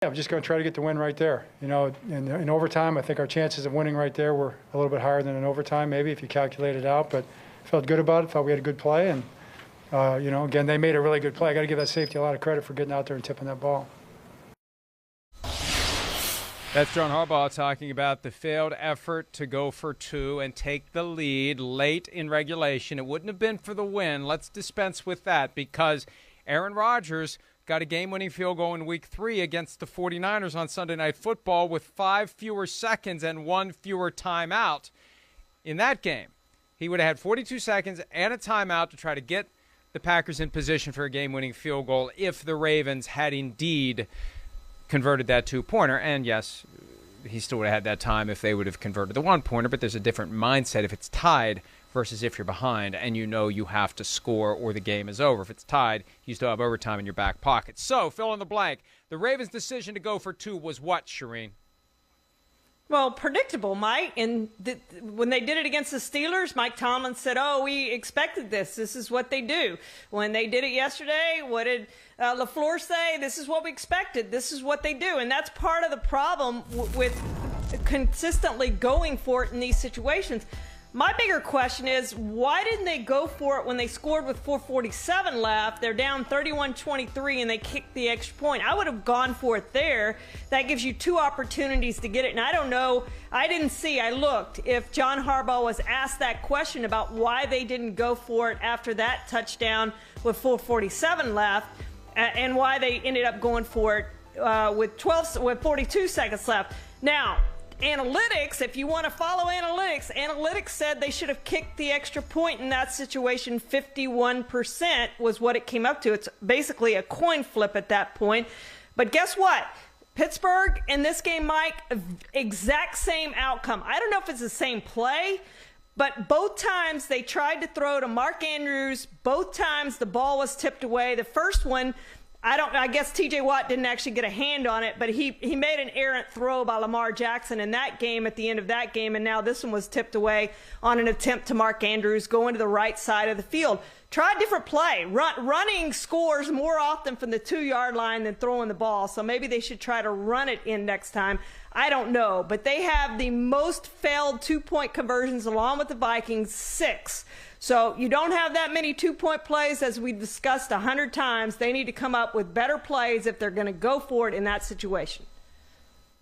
Yeah, I'm just going to try to get the win right there. You know, in overtime, I think our chances of winning right there were a little bit higher than in overtime, maybe, if you calculate it out. But felt good about it, felt we had a good play. And, you know, again, they made a really good play. I got to give that safety a lot of credit for getting out there and tipping that ball. That's John Harbaugh talking about the failed effort to go for two and take the lead late in regulation. It wouldn't have been for the win. Let's dispense with that because Aaron Rodgers got a game-winning field goal in Week 3 against the 49ers on Sunday Night Football with 5 fewer seconds and 1 fewer timeout. In that game, he would have had 42 seconds and a timeout to try to get the Packers in position for a game-winning field goal if the Ravens had indeed converted that two-pointer. And, yes, he still would have had that time if they would have converted the one-pointer, but there's a different mindset if it's tied versus if you're behind and you know you have to score or the game is over. If it's tied, you still have overtime in your back pocket. So, fill in the blank. The Ravens' decision to go for two was what, Charean? Well, predictable, Mike. And when they did it against the Steelers, Mike Tomlin said, oh, we expected this. This is what they do. When they did it yesterday, what did LaFleur say? This is what we expected. This is what they do. And that's part of the problem with consistently going for it in these situations. My bigger question is, why didn't they go for it when they scored with 4:47 left? They're down 31-23 and they kicked the extra point. I would have gone for it there. That gives you 2 opportunities to get it. And I don't know, I looked, if John Harbaugh was asked that question about why they didn't go for it after that touchdown with 4:47 left and why they ended up going for it with 42 seconds left. Now, analytics, if you want to follow analytics said they should have kicked the extra point in that situation. 51% was what it came up to. It's basically a coin flip at that point. But guess what? Pittsburgh in this game, Mike, exact same outcome. I don't know if it's the same play, but both times they tried to throw to Mark Andrews. Both times the ball was tipped away. The first one, I guess TJ Watt didn't actually get a hand on it, but he made an errant throw by Lamar Jackson in that game at the end of that game, and now this one was tipped away on an attempt to Mark Andrews going to the right side of the field. Try a different play. Running scores more often from the 2-yard line than throwing the ball, so maybe they should try to run it in next time. I don't know, but they have the most failed 2-point conversions along with the Vikings, 6. So you don't have that many 2-point plays, as we discussed 100 times. They need to come up with better plays if they're going to go for it in that situation.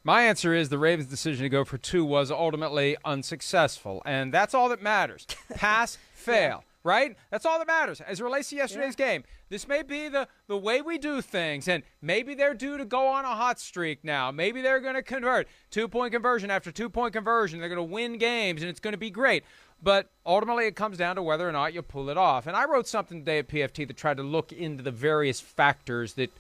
My answer is the Ravens' decision to go for 2 was ultimately unsuccessful, and that's all that matters. Pass, fail, right? That's all that matters as it relates to yesterday's game. This may be the way we do things, and maybe they're due to go on a hot streak now. Maybe they're going to convert. 2-point conversion after 2-point conversion. They're going to win games, and it's going to be great. But ultimately it comes down to whether or not you pull it off. And I wrote something today at PFT that tried to look into the various factors that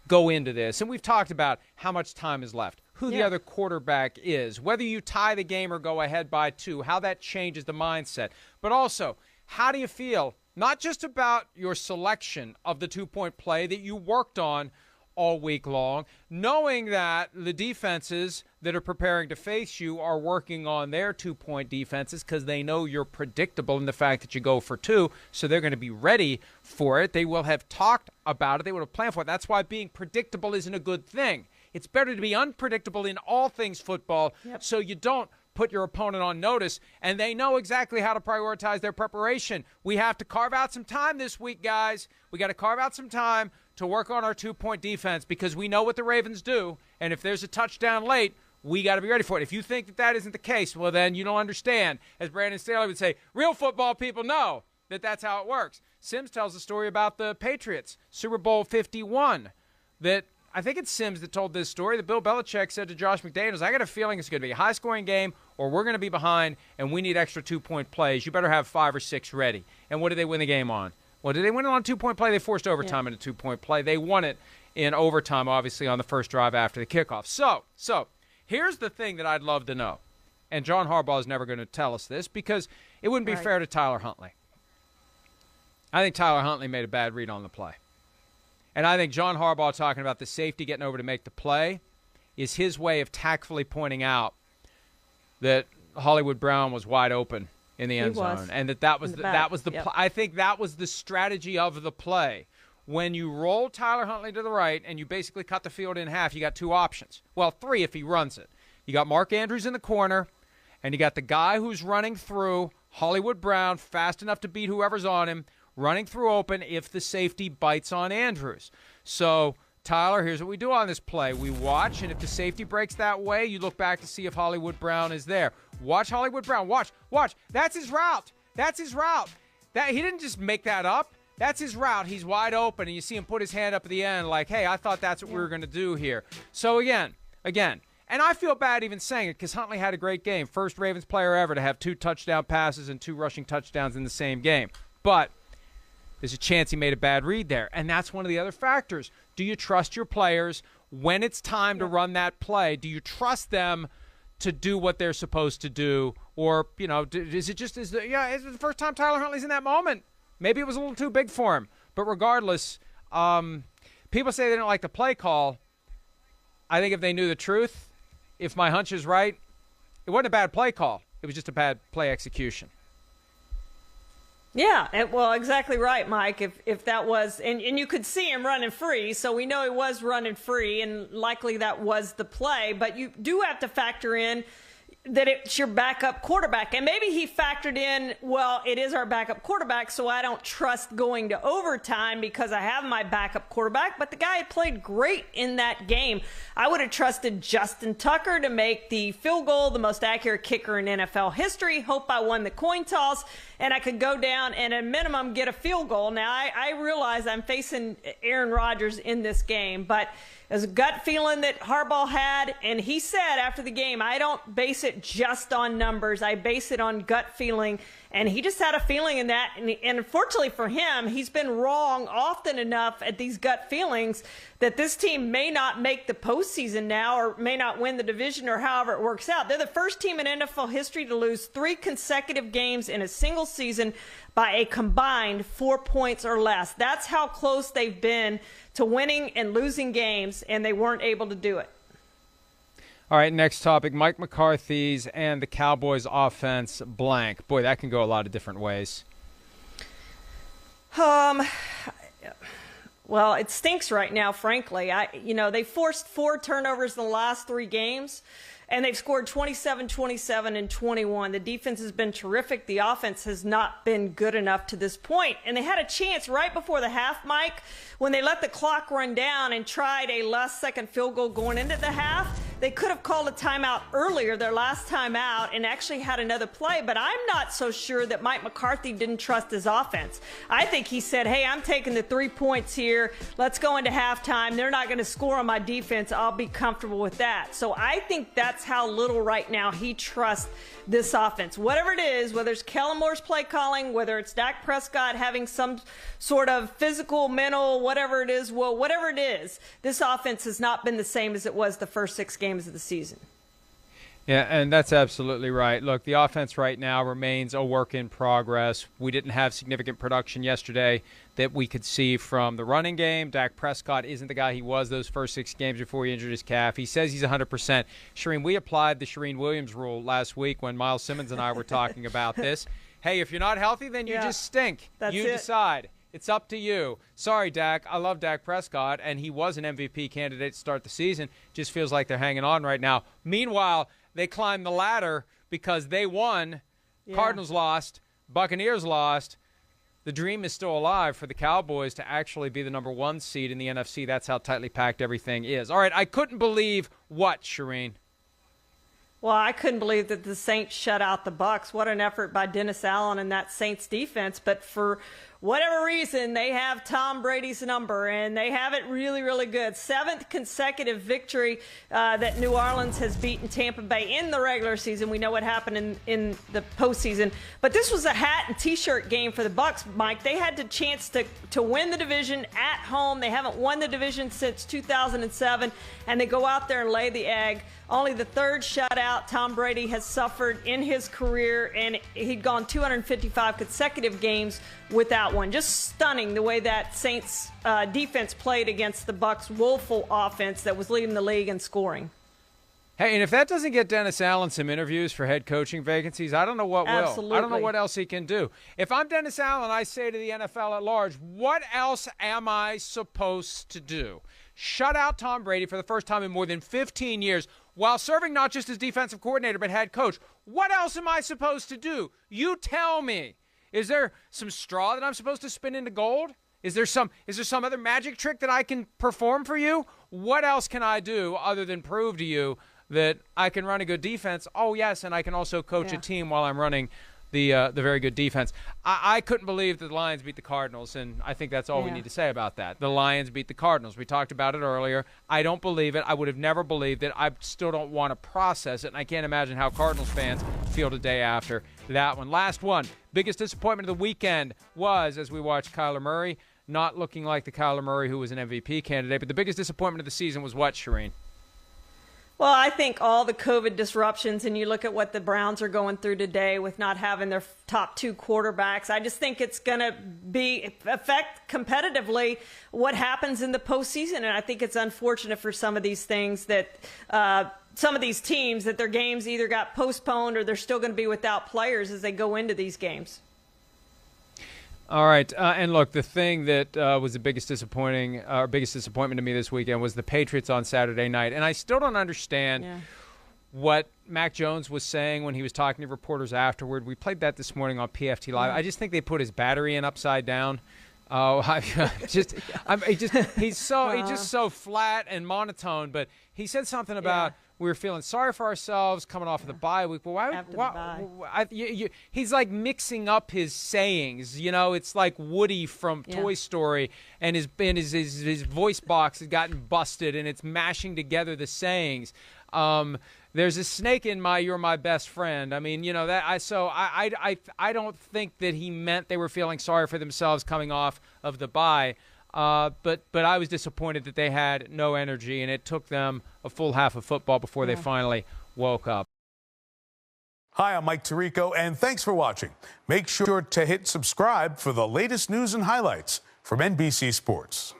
go into this. And we've talked about how much time is left, who the other quarterback is, whether you tie the game or go ahead by 2, how that changes the mindset. But also, how do you feel, not just about your selection of the 2-point play that you worked on all week long, knowing that the defenses that are preparing to face you are working on their 2-point defenses because they know you're predictable in the fact that you go for 2, so they're going to be ready for it. They will have talked about it. They would have planned for it. That's why being predictable isn't a good thing. It's better to be unpredictable in all things football so you don't put your opponent on notice, and they know exactly how to prioritize their preparation. We have to carve out some time this week, guys. We got to carve out some time to work on our 2-point defense because we know what the Ravens do, and if there's a touchdown late, we got to be ready for it. If you think that isn't the case, well, then you don't understand. As Brandon Staley would say, real football people know that that's how it works. Sims tells a story about the Patriots, Super Bowl 51, that I think it's Sims that told this story that Bill Belichick said to Josh McDaniels, I got a feeling it's going to be a high-scoring game or we're going to be behind and we need extra 2-point plays. You better have 5 or 6 ready. And what did they win the game on? Well, did they win it on a 2-point play? They forced overtime in a 2-point play. They won it in overtime, obviously, on the first drive after the kickoff. So here's the thing that I'd love to know. And John Harbaugh is never going to tell us this because it wouldn't be fair to Tyler Huntley. I think Tyler Huntley made a bad read on the play. And I think John Harbaugh talking about the safety getting over to make the play is his way of tactfully pointing out that Hollywood Brown was wide open in the end zone, and that was the I think that was the strategy of the play, when you roll Tyler Huntley to the right and you basically cut the field in half, you got two options. Well, three if he runs it. You got Mark Andrews in the corner, and you got the guy who's running through, Hollywood Brown, fast enough to beat whoever's on him, running through open if the safety bites on Andrews. So, Tyler, here's what we do on this play. We watch, and if the safety breaks that way, you look back to see if Hollywood Brown is there. Watch Hollywood Brown. Watch. That's his route. He didn't just make that up. That's his route. He's wide open, and you see him put his hand up at the end like, hey, I thought that's what we were going to do here. So, again, and I feel bad even saying it because Huntley had a great game. First Ravens player ever to have 2 touchdown passes and 2 rushing touchdowns in the same game. But there's a chance he made a bad read there, and that's one of the other factors. Do you trust your players when it's time to run that play? Do you trust them to do what they're supposed to do? Or, is it the first time Tyler Huntley's in that moment? Maybe it was a little too big for him. But regardless, people say they don't like the play call. I think if they knew the truth, if my hunch is right, it wasn't a bad play call. It was just a bad play execution. Yeah, well, exactly right, Mike. If that was, and you could see him running free, so we know he was running free, and likely that was the play. But you do have to factor in that it's your backup quarterback. And maybe he factored in, well, it is our backup quarterback, so I don't trust going to overtime because I have my backup quarterback. But the guy played great in that game. I would have trusted Justin Tucker to make the field goal, the most accurate kicker in NFL history. Hope I won the coin toss, and I could go down and at minimum get a field goal. Now, I realize I'm facing Aaron Rodgers in this game, but there's a gut feeling that Harbaugh had, and he said after the game, I don't base it just on numbers. I base it on gut feeling, and he just had a feeling in that. And unfortunately for him, he's been wrong often enough at these gut feelings that this team may not make the postseason now or may not win the division or however it works out. They're the first team in NFL history to lose 3 consecutive games in a single season by a combined 4 points or less. That's how close they've been to winning and losing games, and they weren't able to do it. All right, next topic, Mike McCarthy's and the Cowboys offense blank. Boy, that can go a lot of different ways. Well, it stinks right now, frankly. They forced 4 turnovers in the last 3 games, and they've scored 27, 27, and 21. The defense has been terrific. The offense has not been good enough to this point. And they had a chance right before the half, Mike, when they let the clock run down and tried a last-second field goal going into the half. They could have called a timeout earlier, their last timeout, and actually had another play. But I'm not so sure that Mike McCarthy didn't trust his offense. I think he said, hey, I'm taking the 3 points here. Let's go into halftime. They're not going to score on my defense. I'll be comfortable with that. So I think that's how little right now he trusts this offense. Whatever it is, whether it's Kellen Moore's play calling, whether it's Dak Prescott having some sort of physical, mental, whatever it is, this offense has not been the same as it was the first 6 games of the season. Yeah, and that's absolutely right. Look, the offense right now remains a work in progress. We didn't have significant production yesterday that we could see from the running game. Dak Prescott isn't the guy he was those first 6 games before he injured his calf. He says he's 100%. Charean, we applied the Charean Williams rule last week when Miles Simmons and I were talking about this. Hey, if you're not healthy, then you just stink. You decide. It's up to you. Sorry, Dak. I love Dak Prescott, and he was an MVP candidate to start the season. Just feels like they're hanging on right now. Meanwhile, they climbed the ladder because they won. Yeah. Cardinals lost. Buccaneers lost. The dream is still alive for the Cowboys to actually be the number 1 seed in the NFC. That's how tightly packed everything is. All right, I couldn't believe what, Charean? Well, I couldn't believe that the Saints shut out the Bucs. What an effort by Dennis Allen and that Saints defense. But for whatever reason, they have Tom Brady's number, and they have it really, really good. 7th consecutive victory that New Orleans has beaten Tampa Bay in the regular season. We know what happened in the postseason. But this was a hat and T-shirt game for the Bucs, Mike. They had the chance to win the division at home. They haven't won the division since 2007, and they go out there and lay the egg. Only the 3rd shutout Tom Brady has suffered in his career, and he'd gone 255 consecutive games without one. Just stunning the way that Saints defense played against the Bucs' woeful offense that was leading the league in scoring. Hey, and if that doesn't get Dennis Allen some interviews for head coaching vacancies, I don't know what will. Absolutely. I don't know what else he can do. If I'm Dennis Allen, I say to the NFL at large, what else am I supposed to do? Shut out Tom Brady for the first time in more than 15 years while serving not just as defensive coordinator but head coach. What else am I supposed to do? You tell me. Is there some straw that I'm supposed to spin into gold? Is there some other magic trick that I can perform for you? What else can I do other than prove to you that I can run a good defense? Oh, yes, and I can also coach a team while I'm running the very good defense. I couldn't believe that the Lions beat the Cardinals, and I think that's all we need to say about that. The Lions beat the Cardinals. We talked about it earlier. I don't believe it. I would have never believed it. I still don't want to process it, and I can't imagine how Cardinals fans feel the day after that one. Last one. Biggest disappointment of the weekend was, as we watched Kyler Murray, not looking like the Kyler Murray who was an MVP candidate, but the biggest disappointment of the season was what, Charean? Well, I think all the COVID disruptions, and you look at what the Browns are going through today with not having their top two quarterbacks, I just think it's going to affect competitively what happens in the postseason. And I think it's unfortunate for some of these things that some of these teams that their games either got postponed or they're still going to be without players as they go into these games. All right, and look, the thing that was the biggest disappointment to me this weekend was the Patriots on Saturday night, and I still don't understand what Mac Jones was saying when he was talking to reporters afterward. We played that this morning on PFT Live. I just think they put his battery in upside down. Oh, he's so flat and monotone. But he said something about we were feeling sorry for ourselves coming off of the bye week. Well, he's like mixing up his sayings. You know, it's like Woody from Toy Story, and his voice box has gotten busted, and it's mashing together the sayings. There's a snake in my "You're my best friend." I mean, you know that. I don't think that he meant they were feeling sorry for themselves coming off of the bye. But I was disappointed that they had no energy, and it took them a full half of football before they finally woke up. Hi, I'm Mike Tirico, and thanks for watching. Make sure to hit subscribe for the latest news and highlights from NBC Sports.